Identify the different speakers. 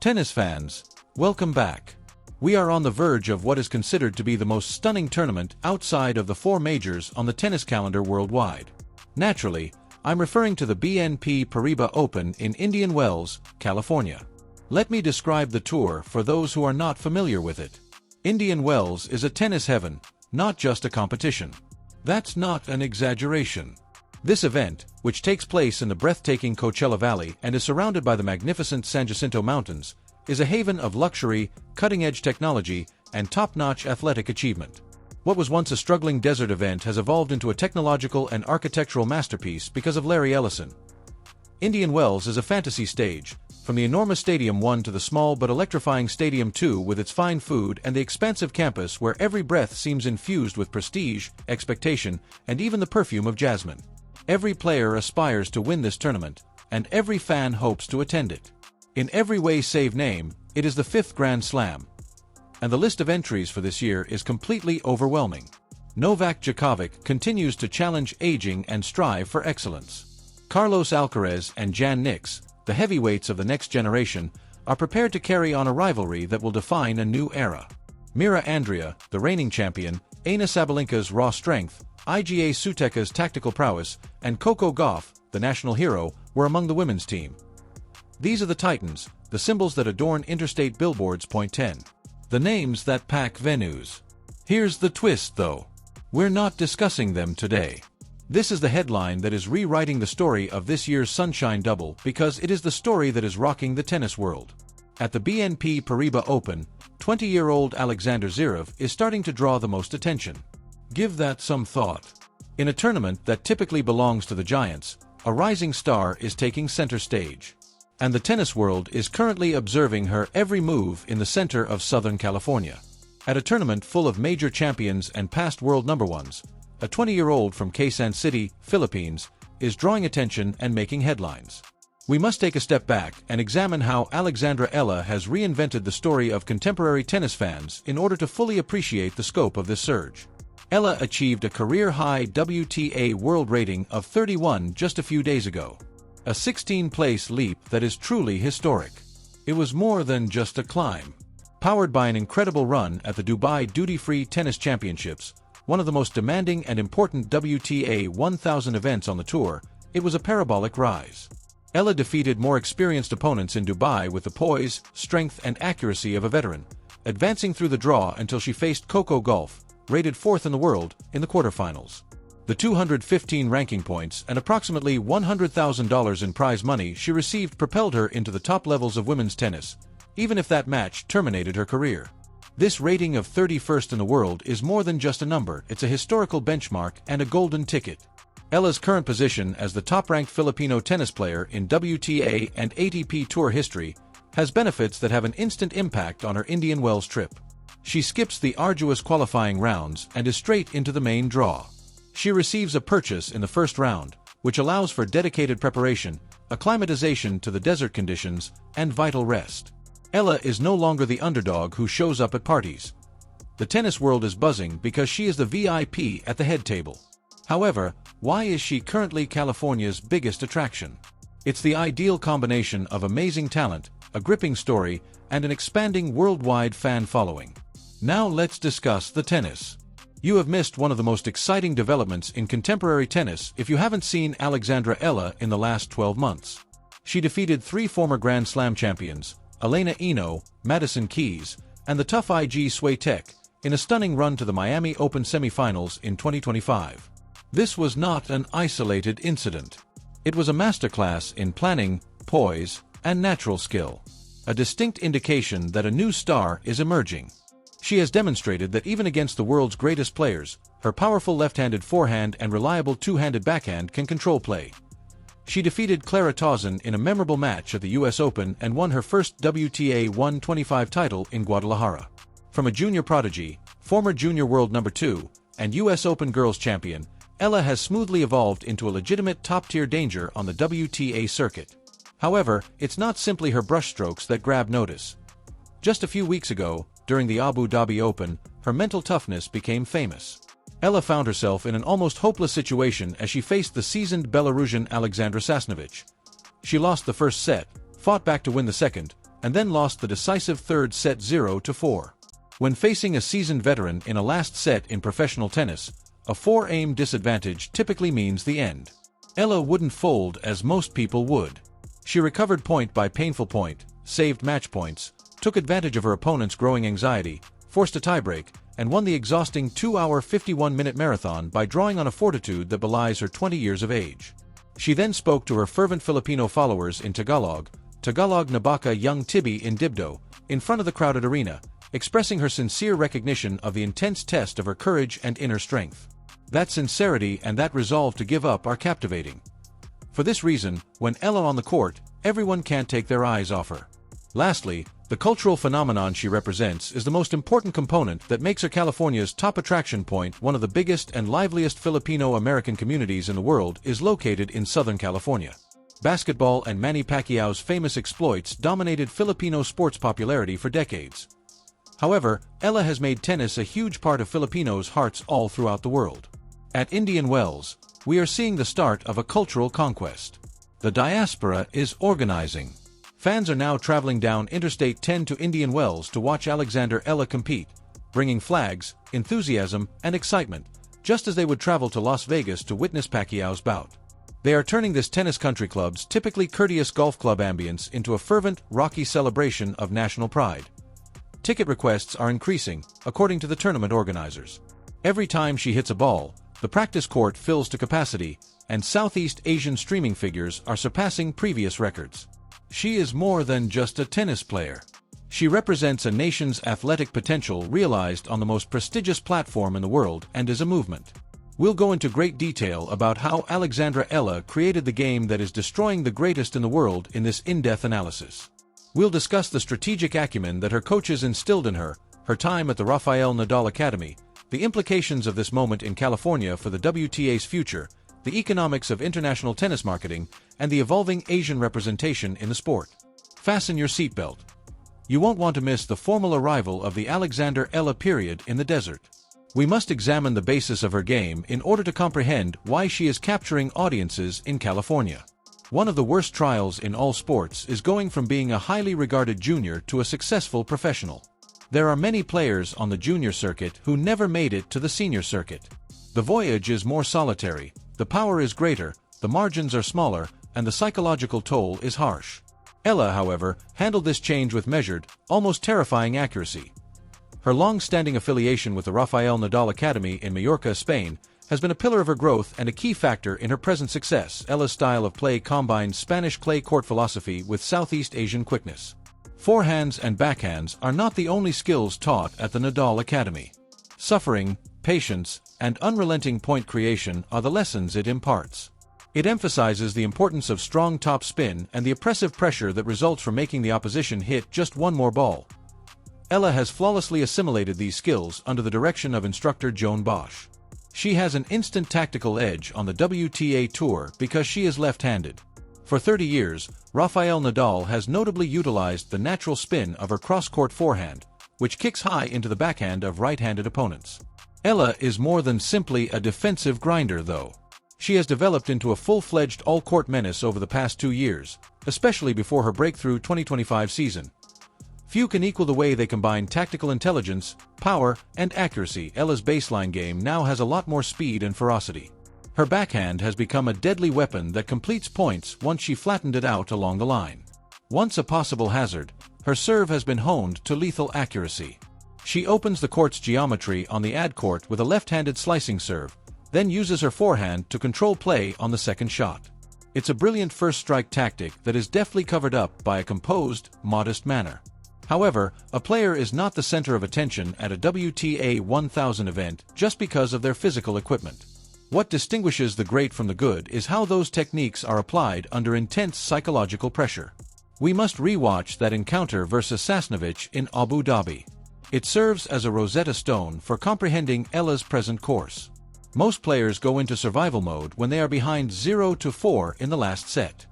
Speaker 1: Tennis fans, welcome back. We are on the verge of what is considered to be the most stunning tournament outside of the four majors on the tennis calendar worldwide. Naturally, I'm referring to the BNP Paribas Open in Indian Wells, California. Let me describe the tour for those who are not familiar with it. Indian Wells is a tennis heaven, not just a competition. That's not an exaggeration. This event, which takes place in the breathtaking Coachella Valley and is surrounded by the magnificent San Jacinto Mountains, is a haven of luxury, cutting-edge technology, and top-notch athletic achievement. What was once a struggling desert event has evolved into a technological and architectural masterpiece because of Larry Ellison. Indian Wells is a fantasy stage, from the enormous Stadium 1 to the small but electrifying Stadium 2 with its fine food and the expansive campus where every breath seems infused with prestige, expectation, and even the perfume of jasmine. Every player aspires to win this tournament, and every fan hopes to attend it. In every way save name, it is the fifth Grand Slam. And the list of entries for this year is completely overwhelming. Novak Djokovic continues to challenge aging and strive for excellence. Carlos Alcaraz and Jan Nix, the heavyweights of the next generation, are prepared to carry on a rivalry that will define a new era. Mira Andrea, the reigning champion, Aina Sabalenka's raw strength, Iga Swiatek's tactical prowess, and Coco Gauff, the national hero, were among the women's team. These are the titans, the symbols that adorn interstate billboards. Point 10. The names that pack venues. Here's the twist, though. We're not discussing them today. This is the headline that is rewriting the story of this year's Sunshine Double because it is the story that is rocking the tennis world. At the BNP Paribas Open, 20-year-old Alexandra Zverev is starting to draw the most attention. Give that some thought. In a tournament that typically belongs to the giants, a rising star is taking center stage. And the tennis world is currently observing her every move in the center of Southern California. At a tournament full of major champions and past world number ones, a 20-year-old from Quezon City, Philippines, is drawing attention and making headlines. We must take a step back and examine how Alexandra Eala has reinvented the story of contemporary tennis fans in order to fully appreciate the scope of this surge. Eala achieved a career-high WTA world rating of 31 just a few days ago. A 16-place leap that is truly historic. It was more than just a climb. Powered by an incredible run at the Dubai Duty-Free Tennis Championships, one of the most demanding and important WTA 1000 events on the tour, it was a parabolic rise. Eala defeated more experienced opponents in Dubai with the poise, strength, and accuracy of a veteran, advancing through the draw until she faced Coco Gauff, rated 4th in the world, in the quarterfinals. The 215 ranking points and approximately $100,000 in prize money she received propelled her into the top levels of women's tennis, even if that match terminated her career. This rating of 31st in the world is more than just a number, it's a historical benchmark and a golden ticket. Eala's current position as the top-ranked Filipino tennis player in WTA and ATP Tour history has benefits that have an instant impact on her Indian Wells trip. She skips the arduous qualifying rounds and is straight into the main draw. She receives a purchase in the first round, which allows for dedicated preparation, acclimatization to the desert conditions, and vital rest. Eala is no longer the underdog who shows up at parties. The tennis world is buzzing because she is the VIP at the head table. However, why is she currently California's biggest attraction? It's the ideal combination of amazing talent, a gripping story, and an expanding worldwide fan following. Now let's discuss the tennis. You have missed one of the most exciting developments in contemporary tennis if you haven't seen Alexandra Eala in the last 12 months. She defeated 3 former Grand Slam champions, Elena Eno, Madison Keys, and the tough Iga Swiatek, in a stunning run to the Miami Open semifinals in 2025. This was not an isolated incident. It was a masterclass in planning, poise, and natural skill. A distinct indication that a new star is emerging. She has demonstrated that even against the world's greatest players, her powerful left-handed forehand and reliable two-handed backhand can control play. She defeated Clara Tauson in a memorable match at the US Open and won her first WTA 125 title in Guadalajara. From a junior prodigy, former junior world number 2, and US Open girls champion, Eala has smoothly evolved into a legitimate top-tier danger on the WTA circuit. However, it's not simply her brushstrokes that grab notice. Just a few weeks ago, during the Abu Dhabi Open, her mental toughness became famous. Eala found herself in an almost hopeless situation as she faced the seasoned Belarusian Alexandra Sasnovich. She lost the first set, fought back to win the second, and then lost the decisive third set 0-4. When facing a seasoned veteran in a last set in professional tennis, a 4-aim disadvantage typically means the end. Eala wouldn't fold as most people would. She recovered point by painful point, saved match points, took advantage of her opponent's growing anxiety, forced a tiebreak, and won the exhausting 2-hour 51-minute marathon by drawing on a fortitude that belies her 20 years of age. She then spoke to her fervent Filipino followers in Tagalog na baka young Tibi in Dibdo, in front of the crowded arena, expressing her sincere recognition of the intense test of her courage and inner strength. That sincerity and that resolve to give up are captivating. For this reason, when Eala on the court, everyone can't take their eyes off her. Lastly, the cultural phenomenon she represents is the most important component that makes her California's top attraction point. One of the biggest and liveliest Filipino-American communities in the world is located in Southern California. Basketball and Manny Pacquiao's famous exploits dominated Filipino sports popularity for decades. However, Eala has made tennis a huge part of Filipinos' hearts all throughout the world. At Indian Wells, we are seeing the start of a cultural conquest. The diaspora is organizing. Fans are now traveling down Interstate 10 to Indian Wells to watch Alexandra Eala compete, bringing flags, enthusiasm, and excitement, just as they would travel to Las Vegas to witness Pacquiao's bout. They are turning this tennis country club's typically courteous golf club ambience into a fervent, rocky celebration of national pride. Ticket requests are increasing, according to the tournament organizers. Every time she hits a ball, the practice court fills to capacity, and Southeast Asian streaming figures are surpassing previous records. She is more than just a tennis player. She represents a nation's athletic potential realized on the most prestigious platform in the world and is a movement. We'll go into great detail about how Alexandra Eala created the game that is destroying the greatest in the world in this in-depth analysis. We'll discuss the strategic acumen that her coaches instilled in her, her time at the Rafael Nadal Academy, the implications of this moment in California for the WTA's future, the economics of international tennis marketing, and the evolving Asian representation in the sport. Fasten your seatbelt. You won't want to miss the formal arrival of the Alexandra Eala period in the desert. We must examine the basis of her game in order to comprehend why she is capturing audiences in California. One of the worst trials in all sports is going from being a highly regarded junior to a successful professional. There are many players on the junior circuit who never made it to the senior circuit. The voyage is more solitary, the power is greater, the margins are smaller, and the psychological toll is harsh. Eala, however, handled this change with measured, almost terrifying accuracy. Her long-standing affiliation with the Rafael Nadal Academy in Mallorca, Spain, has been a pillar of her growth and a key factor in her present success. Eala's style of play combines Spanish clay court philosophy with Southeast Asian quickness. Forehands and backhands are not the only skills taught at the Nadal Academy. Suffering, patience, and unrelenting point creation are the lessons it imparts. It emphasizes the importance of strong top spin and the oppressive pressure that results from making the opposition hit just one more ball. Eala has flawlessly assimilated these skills under the direction of instructor Joan Bosch. She has an instant tactical edge on the WTA Tour because she is left-handed. For 30 years, Rafael Nadal has notably utilized the natural spin of her cross-court forehand, which kicks high into the backhand of right-handed opponents. Eala is more than simply a defensive grinder, though. She has developed into a full-fledged all-court menace over the past 2 years, especially before her breakthrough 2025 season. Few can equal the way they combine tactical intelligence, power, and accuracy. Eala's baseline game now has a lot more speed and ferocity. Her backhand has become a deadly weapon that completes points once she flattened it out along the line. Once a possible hazard, her serve has been honed to lethal accuracy. She opens the court's geometry on the ad court with a left-handed slicing serve, then uses her forehand to control play on the second shot. It's a brilliant first-strike tactic that is deftly covered up by a composed, modest manner. However, a player is not the center of attention at a WTA 1000 event just because of their physical equipment. What distinguishes the great from the good is how those techniques are applied under intense psychological pressure. We must rewatch that encounter versus Sasnovich in Abu Dhabi. It serves as a Rosetta Stone for comprehending Eala's present course. Most players go into survival mode when they are behind 0-4 in the last set.